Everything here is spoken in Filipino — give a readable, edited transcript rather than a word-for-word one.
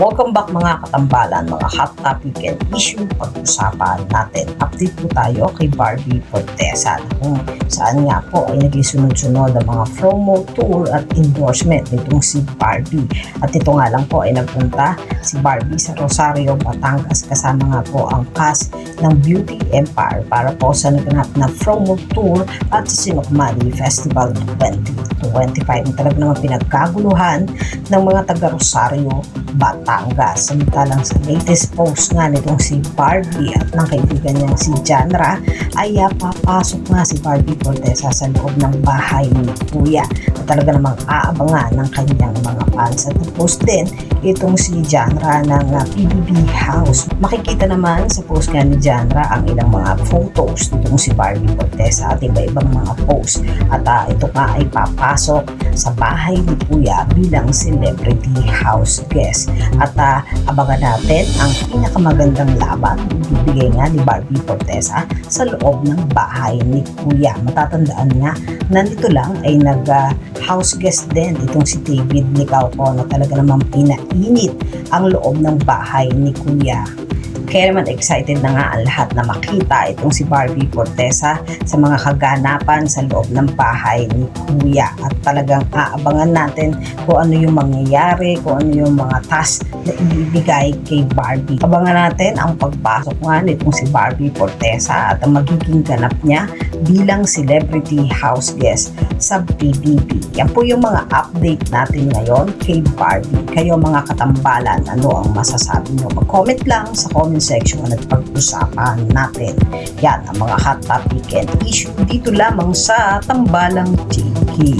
Welcome back mga katambalan, mga hot topic and issue pag-usapan natin. Update po tayo kay Barbie Fortesa kung saan nga po ay naging sunod-sunod ang mga promo, tour at endorsement nitong si Barbie. At ito nga lang po ay nagpunta si Barbie sa Rosario, Batangas kasama nga po ang cast ng Beauty Empire para po sa naganap na promo tour at Sinukmani Festival 2025. Talaga naman pinagkaguluhan ng mga taga Rosario, Batangas. Samantalang sa latest post nga nitong si Barbie at ng kaibigan niyang si Janra ay papasok nga si Barbie Fortesa sa loob ng bahay ni Kuya na talaga namang aabangan ng kanyang mga fans. At post din itong si Janra ng PBB House. Makikita naman sa post nga ni Janra ang ilang mga photos nitong si Barbie Fortesa at iba-ibang mga post. At ito nga ay papasok sa bahay ni Kuya bilang celebrity house guest. At abangan natin ang pinakamagandang laban bibigay nga ni Barbie Fortesa sa loob ng bahay ni Kuya. Matatandaan nga na nito lang ay house guest din itong si David Licauco na talaga namang pinainit ang loob ng bahay ni Kuya. Kaya naman excited na nga ang lahat na makita itong si Barbie Fortesa sa mga kaganapan sa loob ng bahay ni Kuya. At talagang aabangan natin kung ano yung mangyayari, kung ano yung mga task na ibibigay kay Barbie. Abangan natin ang pagpasok nga nitong si Barbie Fortesa at ang magiging ganap niya bilang celebrity house guest sa PBB. Yan po yung mga update natin ngayon kay Barbie. Kayo mga katambalan, ano ang masasabi nyo? Mag-comment lang sa comment section at pag-usapan natin. Yan ang mga hot topic and issue dito lamang sa Tambalang TV.